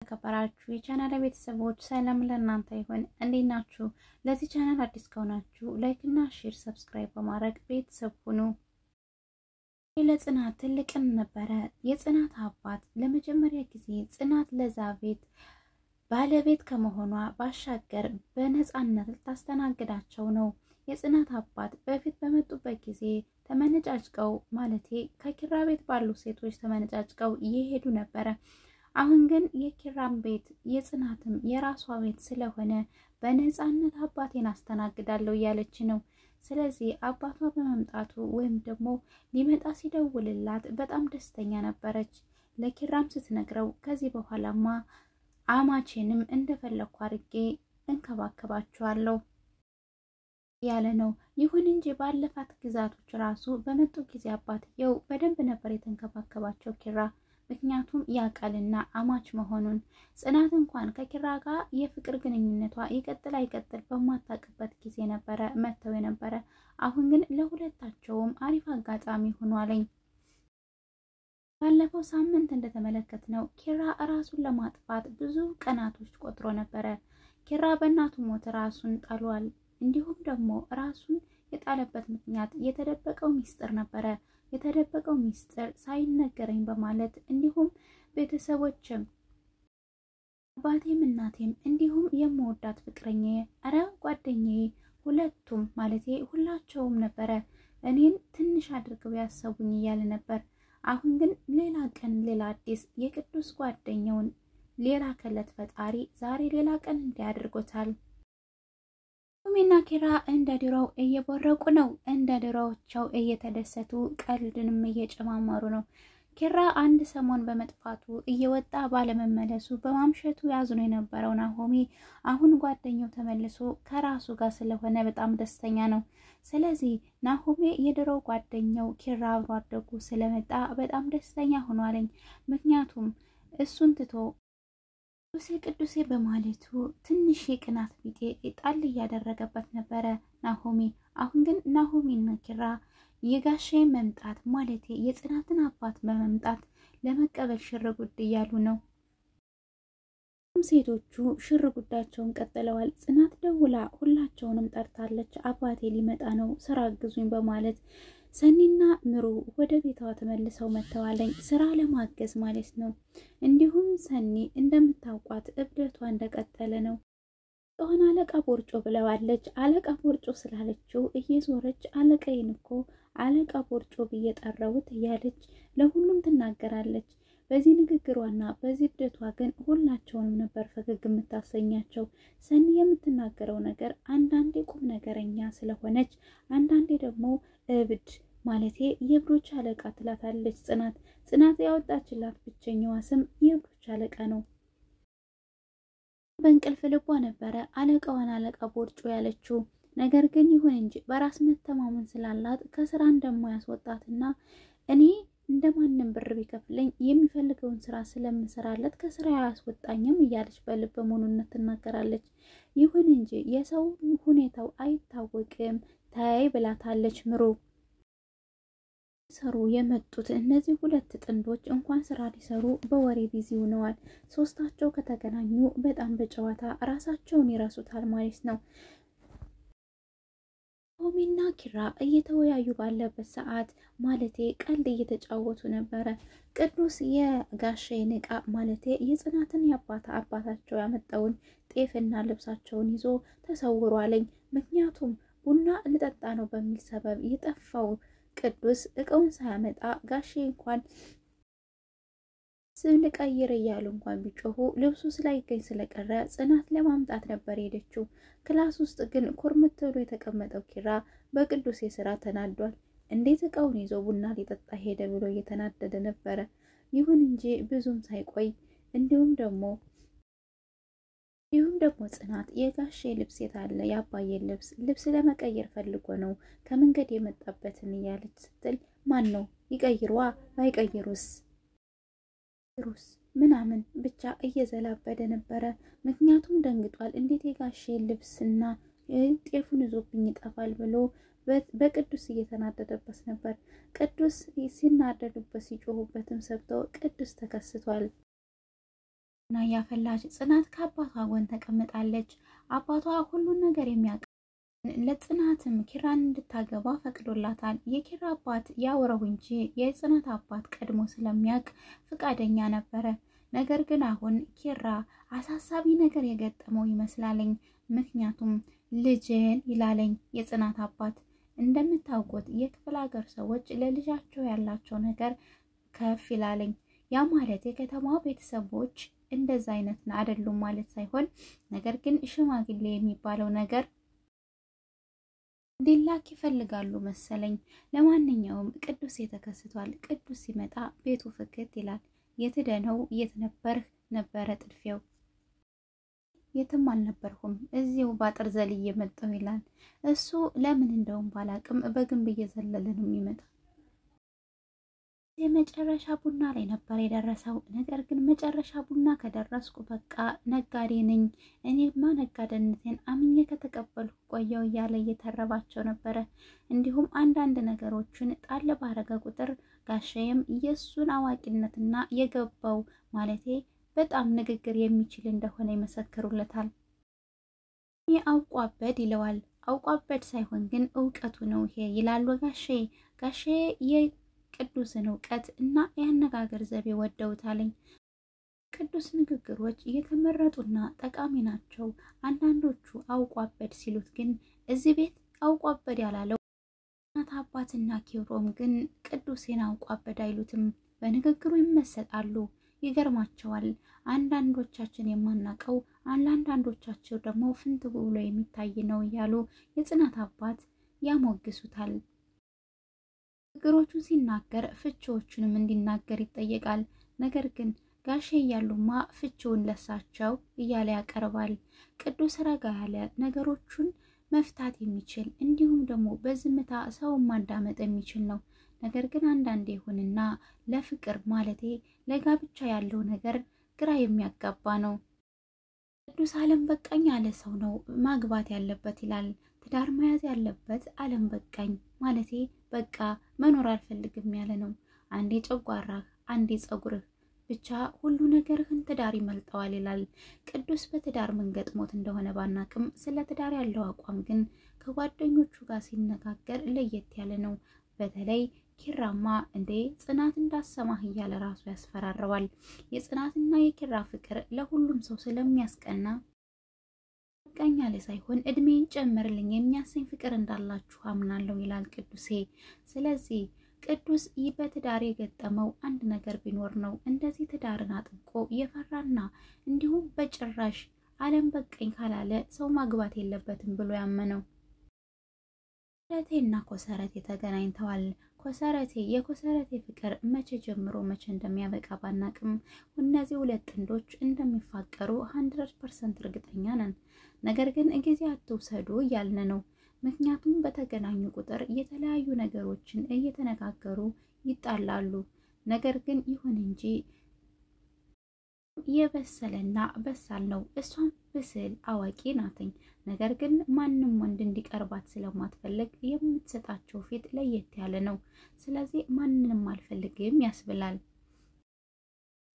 ተከበራችሁ የቻናል ቤተሰቦች ሰላም ለእናንተ ይሁን። እንዴት ናችሁ? ለዚህ ቻናል አዲስ ከሆናችሁ ላይክ እና ሼር ሰብስክራይብ በማድረግ ቤተሰብ ሁኑ። ለጽናት ትልቅም ነበረ የጽናት አባት ለመጀመሪያ ጊዜ ጽናት ለዛ ቤት ባለቤት ከመሆኗ ባሻገር በነፃነት ልታስተናግዳቸው ነው። የጽናት አባት በፊት በመጡበት ጊዜ ተመነጫጭቀው ማለቴ ከኪራ ቤት ባሉ ሴቶች ተመነጫጭቀው እየሄዱ ነበረ። አሁን ግን የኪራም ቤት የጽናትም የራሷ ቤት ስለሆነ በነፃነት አባቴን አስተናግዳለሁ እያለች ነው። ስለዚህ አባቷ በመምጣቱ ወይም ደግሞ ሊመጣ ሲደውልላት በጣም ደስተኛ ነበረች። ለኪራም ስትነግረው ከዚህ በኋላማ አማቼንም እንደፈለኩ አድርጌ እንከባከባቸዋለሁ ያለ ነው። ይሁን እንጂ ባለፋት ግዛቶች ራሱ በመጡ ጊዜ አባትየው በደንብ ነበር የተንከባከባቸው ኪራ። ምክንያቱም ያቃልና አማች መሆኑን ጽናት እንኳን ከኪራ ጋር የፍቅር ግንኙነቷ ይቀጥል አይቀጥል በማታውቅበት ጊዜ ነበረ መተው የነበረ። አሁን ግን ለሁለታቸውም አሪፍ አጋጣሚ ሆኗልኝ። ባለፈው ሳምንት እንደተመለከትነው ኪራ ራሱን ለማጥፋት ብዙ ቀናቶች ቆጥሮ ነበረ። ኪራ በእናቱ ሞት ራሱን ጣሏል። እንዲሁም ደግሞ ራሱን የጣለበት ምክንያት የተደበቀው ሚስጥር ነበረ። የተደበቀው ሚስጥር ሳይነገረኝ በማለት እንዲሁም ቤተሰቦችም አባቴም እናቴም እንዲሁም የምወዳት ፍቅረኛዬ አረ ጓደኛዬ ሁለቱም ማለቴ ሁላቸውም ነበረ እኔን ትንሽ አድርገው ያሰቡኝ እያለ ነበር። አሁን ግን ሌላ ቀን ሌላ አዲስ የቅዱስ ጓደኛውን ሌላ ከለት ፈጣሪ ዛሬ ሌላ ቀን እንዲያደርጎታል። ቶሚና ኪራ እንደ ድሮው እየቦረቁ ነው። እንደ ድሮዎቻው እየተደሰቱ ቀልድንም እየጨማመሩ ነው። ኪራ አንድ ሰሞን በመጥፋቱ እየወጣ ባለመመለሱ በማምሸቱ ያዝኖ የነበረው ናሆሚ አሁን ጓደኛው ተመልሶ ከራሱ ጋር ስለሆነ በጣም ደስተኛ ነው። ስለዚህ ናሆሚ የድሮው ጓደኛው ኪራ አብሮ አደጉ ስለመጣ በጣም ደስተኛ ሆኗልኝ። ምክንያቱም እሱን ትቶ ቅዱሴ በማለቱ ትንሽ የቅናት ቢጤ ጣል እያደረገበት ነበረ ናሆሚ። አሁን ግን ናሆሚና ኪራ የጋሼ መምጣት ማለቴ የጽናትን አባት በመምጣት ለመቀበል ሽርጉድ እያሉ ነው። ሴቶቹ ሽርጉዳቸውን ቀጥለዋል። ጽናት ደውላ ሁላቸውንም ጠርታለች። አባቴ ሊመጣ ነው ስራ አግዙኝ በማለት ሰኒና ምሩ ወደ ቤቷ ተመልሰው መተዋለኝ ስራ ለማገዝ ማለት ነው። እንዲሁም ሰኒ እንደምታውቋት እብደቷ እንደቀጠለ ነው። ጦና አለቃ ቦርጮ ብለዋለች። አለቃ ቦርጮ ስላለችው እየዞረች አለቃዬን እኮ አለቃ ቦርጮ ብዬ ጠራሁት እያለች ለሁሉም ትናገራለች። በዚህ ንግግሯና በዚህ እብደቷ ግን ሁላቸውንም ነበር ፈገግ የምታሰኛቸው። ሰኒ የምትናገረው ነገር አንዳንዴ ቁም ነገረኛ ስለሆነች አንዳንዴ ደግሞ እብድ ማለቴ የእብዶች አለቃ ትላታለች። ጽናት ያወጣችላት ብቸኛዋ ስም የእብዶች አለቃ ነው። በእንቅልፍ ልቧ ነበረ አለቃዋን አለቃ ቦርጮ ያለችው። ነገር ግን ይሁን እንጂ በራስ መተማመን ስላላት ከስራ እንደማያስወጣትና እኔ እንደማንም ብር ቢከፍለኝ የሚፈልገውን ስራ ስለምሰራለት ከስራ ያስወጣኝም እያለች በልብ ሙሉነት ትናገራለች። ይሁን እንጂ የሰው ሁኔታው አይታወቅም ታይ ብላታለች ምሩ። ሰሩ የመጡት እነዚህ ሁለት ጥንዶች እንኳን ስራ ሊሰሩ በወሬ ቢዚ ሆነዋል። ሶስታቸው ከተገናኙ በጣም በጨዋታ ራሳቸውን ይረሱታል ማለት ነው። ቶሚና ኪራ እየተወያዩ ባለበት ሰዓት ማለቴ ቀልድ እየተጫወቱ ነበረ። ቅዱስ የጋሼን ዕቃ ማለቴ የጽናትን አባታቸው ያመጣውን ጤፍና ልብሳቸውን ይዞ ተሰውሯልኝ። ምክንያቱም ቡና ልጠጣ ነው በሚል ሰበብ የጠፋው ቅዱስ እቃውን ሳያመጣ ጋሼ እንኳን ስም ልቀይር እያሉ እንኳን ቢጮሁ ልብሱ ስላይገኝ ስለቀረ ጽናት ለማምጣት ነበር ሄደችው። ክላስ ውስጥ ግን ኩርምት ብሎ የተቀመጠው ኪራ በቅዱስ የስራ ተናዷል። እንዴት እቃውን ይዞ ቡና ሊጠጣ ሄደ ብሎ እየተናደደ ነበረ። ይሁን እንጂ ብዙም ሳይቆይ እንዲሁም ደግሞ ጽናት የጋሼ ልብስ የታለ የአባዬን ልብስ ለመቀየር ፈልጎ ነው ከመንገድ የመጣበትን እያለች ስትል ማን ነው ይቀይሯ ባይቀይሩስ ምናምን ብቻ እየዘላበደ ነበረ። ምክንያቱም ደንግጧል። እንዴት የጋሼ ልብስና ጤፉን ይዞብኝ ይጠፋል ብሎ በቅዱስ እየተናደደበት ነበር። ቅዱስ ሲናደዱበት ሲጮሁበትም ሰብተው ቅዱስ ተከስቷል። እና ያፈላች ጽናት ከአባቷ ጎን ተቀምጣለች። አባቷ ሁሉን ነገር የሚያውቅ ለጽናትም ኪራን እንድታገባ ፈቅዶላታል። የኪራ አባት ያወራው እንጂ የጽናት አባት ቀድሞ ስለሚያውቅ ፍቃደኛ ነበረ። ነገር ግን አሁን ኪራ አሳሳቢ ነገር የገጠመው ይመስላልኝ። ምክንያቱም ልጅን ይላለኝ የጽናት አባት። እንደምታውቁት የክፍለ ሀገር ሰዎች ለልጃቸው ያላቸው ነገር ከፍ ይላለኝ። ያ ማለት የከተማ ቤተሰቦች እንደዛ አይነት አይደሉም ማለት ሳይሆን፣ ነገር ግን ሽማግሌ የሚባለው ነገር ዲላክ ይፈልጋሉ መሰለኝ። ለማንኛውም ቅዱስ ተከስቷል። ቅዱስ ሲመጣ ቤቱ ፍክት ይላል። የትደነው የት ነበርህ ነበረ ጥድፊያው። የትም አልነበርኩም እዚሁ ባጥር ዘልዬ መጣሁ ይላል። እሱ ለምን እንደውም ባላቅም በግንብ እየዘለለ ነው የሚመጣ። የመጨረሻ ቡና ላይ ነበር የደረሰው። ነገር ግን መጨረሻ ቡና ከደረስኩ በቃ ነጋዴ ነኝ እኔማ ነጋዴነቴን አምኜ ከተቀበልኩ ቆየው እያለ እየተረባቸው ነበረ። እንዲሁም አንዳንድ ነገሮችን ጣል ባረገ ቁጥር ጋሻዬም የሱን አዋቂነትና የገባው ማለቴ በጣም ንግግር የሚችል እንደሆነ ይመሰክሩለታል። አውቋበድ ይለዋል። አውቋበድ ሳይሆን ግን እውቀቱ ነው ይሄ ይላሉ ጋሻዬ። ጋሻዬ የቅዱስን እውቀት እና ያነጋገር ዘቤ ወደውታልኝ። ቅዱስ ንግግሮች የተመረጡና ጠቃሚ ናቸው። አንዳንዶቹ አውቋበድ ሲሉት ግን እዚህ ቤት አውቋበድ ያላለው እናት አባትና ኪሮም ግን ቅዱሴን አውቋበድ አይሉትም። በንግግሩ ይመሰጣሉ። ይገርማቸዋል። አንዳንዶቻችን የማናቀው አንዳንዶቻቸው ደግሞ ፍንት ብሎ የሚታይ ነው እያሉ የጽናት አባት ያሞግሱታል። ንግግሮቹን ሲናገር ፍቺዎቹንም እንዲናገር ይጠየቃል። ነገር ግን ጋሼ እያሉማ ፍቺውን ለሳቸው እያለ ያቀርባል። ቅዱስ ረጋ ያለ ነገሮቹን መፍታት የሚችል እንዲሁም ደግሞ በዝምታ ሰውን ማዳመጥ የሚችል ነው። ነገር ግን አንዳንዴ ይሁንና ለፍቅር ማለቴ ለጋብቻ ያለው ነገር ግራ የሚያጋባ ነው። ቅዱስ ዓለም በቃኝ ያለ ሰው ነው ማግባት ያለበት ይላል። ትዳር መያዝ ያለበት ዓለም በቃኝ ማለቴ በቃ መኖር አልፈልግም ያለ ነው። አንዴ ጨጓራህ አንዴ ጸጉርህ ብቻ ሁሉ ነገርህን ትዳር ይመልጠዋል ይላል። ቅዱስ በትዳር ምን ገጥሞት እንደሆነ ባናቅም ስለ ትዳር ያለው አቋም ግን ከጓደኞቹ ጋር ሲነጋገር ለየት ያለ ነው። በተለይ ኪራማ እንዴ ጽናት እንዳሰማህ እያለ ራሱ ያስፈራረዋል። የጽናትና የኪራ ፍቅር ለሁሉም ሰው ስለሚያስቀና ቀኛለ ሳይሆን እድሜን ጨምርልኝ የሚያሰኝ ፍቅር እንዳላችሁ አምናለሁ ይላል ቅዱሴ። ስለዚህ ቅዱስ በትዳር የገጠመው አንድ ነገር ቢኖር ነው እንደዚህ ትዳርን አጥብቆ የፈራና እንዲሁም በጭራሽ ዓለም በቀኝ ካላለ ሰው ማግባት የለበትም ብሎ ያመነው። ኮሰረቴና ኮሰረቴ ተገናኝተዋል። የኮሰረቴ ፍቅር መቼ ጀምሮ መቼ እንደሚያበቃ ባናቅም እነዚህ ሁለት ጥንዶች እንደሚፋቀሩ 100% እርግጠኛ ነን። ነገር ግን ጊዜ አትውሰዱ እያልን ነው። ምክንያቱም በተገናኙ ቁጥር የተለያዩ ነገሮችን እየተነጋገሩ ይጣላሉ። ነገር ግን ይሁን እንጂ የበሰለና በሳል ነው። እሷም ብስል አዋቂ ናትኝ። ነገር ግን ማንም ወንድ እንዲቀርባት ስለማትፈልግ የምትሰጣቸው ፊት ለየት ያለ ነው። ስለዚህ ማንንም አልፈልግም ያስብላል።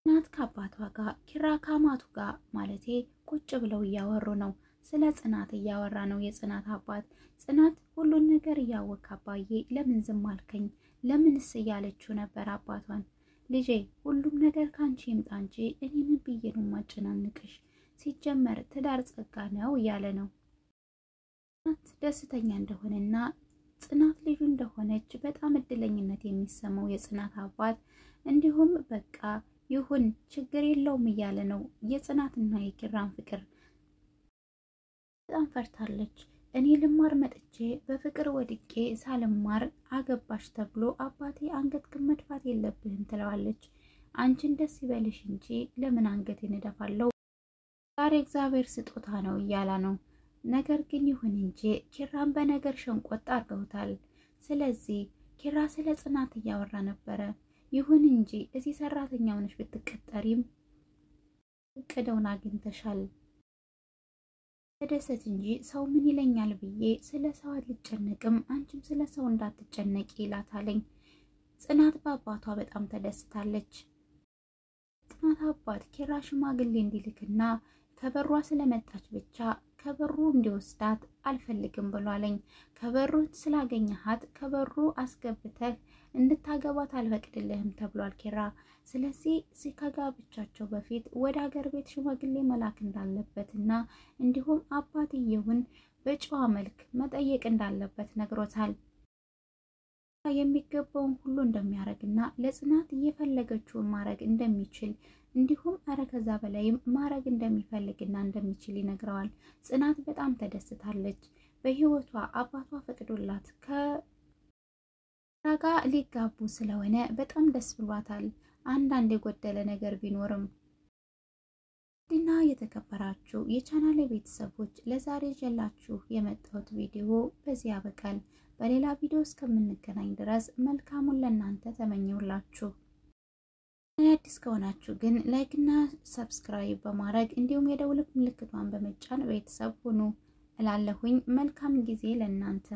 ጽናት ከአባቷ ጋር ኪራ ከአማቱ ጋር ማለቴ ቁጭ ብለው እያወሩ ነው። ስለ ጽናት እያወራ ነው የጽናት አባት። ጽናት ሁሉን ነገር እያወቀ አባዬ ለምን ዝም አልከኝ ለምንስ እያለችው ነበር አባቷን። ልጄ ሁሉም ነገር ካንቺ ይምጣ እንጂ እኔ ምን ብዬ ነው ማጨናንቅሽ? ሲጀመር ትዳር ጸጋ ነው እያለ ነው። ጽናት ደስተኛ እንደሆነና ጽናት ልጁ እንደሆነች በጣም እድለኝነት የሚሰማው የጽናት አባት እንዲሁም በቃ ይሁን ችግር የለውም እያለ ነው። የጽናትና የኪራን ፍቅር በጣም ፈርታለች። እኔ ልማር መጥቼ በፍቅር ወድቄ ሳልማር አገባሽ ተብሎ አባቴ አንገትክን መድፋት የለብህም ትለዋለች። አንቺን ደስ ይበልሽ እንጂ ለምን አንገቴን እደፋለሁ? ዛሬ እግዚአብሔር ስጦታ ነው እያለ ነው። ነገር ግን ይሁን እንጂ ኪራን በነገር ሸንቆጥ አድርገውታል። ስለዚህ ኪራ ስለ ጽናት እያወራ ነበረ። ይሁን እንጂ እዚህ ሰራተኛ ሆነሽ ብትቀጠሪም እቅደውን አግኝተሻል ተደሰት እንጂ ሰው ምን ይለኛል ብዬ ስለ ሰው አልጨነቅም፣ አንቺም ስለ ሰው እንዳትጨነቂ ይላታለኝ። ጽናት በአባቷ በጣም ተደስታለች። የጽናት አባት ኪራ ሽማግሌ እንዲልክና ከበሯ ስለመጣች ብቻ ከበሩ እንዲወስዳት አልፈልግም ብሏለኝ። ከበሩ ስላገኘሃት ከበሩ አስገብተህ እንድታገባት አልፈቅድልህም ተብሏል ኪራ። ስለዚህ ከጋብቻቸው በፊት ወደ ሀገር ቤት ሽማግሌ መላክ እንዳለበትና እንዲሁም አባትየውን በጨዋ መልክ መጠየቅ እንዳለበት ነግሮታል። የሚገባውን ሁሉ እንደሚያረግና ለጽናት እየፈለገችውን ማረግ እንደሚችል እንዲሁም ከዛ በላይም ማረግ እንደሚፈልግና እንደሚችል ይነግረዋል። ጽናት በጣም ተደስታለች። በህይወቷ አባቷ ፈቅዶላት ከራጋ ሊጋቡ ስለሆነ በጣም ደስ ብሏታል። አንዳንድ የጎደለ ነገር ቢኖርም ድና የተከበራችሁ የቻናሌ ቤተሰቦች ለዛሬ ይዤላችሁ የመጣሁት ቪዲዮ በዚህ ያበቃል። በሌላ ቪዲዮ እስከምንገናኝ ድረስ መልካሙን ለእናንተ ተመኘሁላችሁ። አዲስ ከሆናችሁ ግን ላይክ እና ሰብስክራይብ በማድረግ እንዲሁም የደውል ምልክቷን በመጫን ቤተሰብ ሁኑ እላለሁኝ። መልካም ጊዜ ለእናንተ።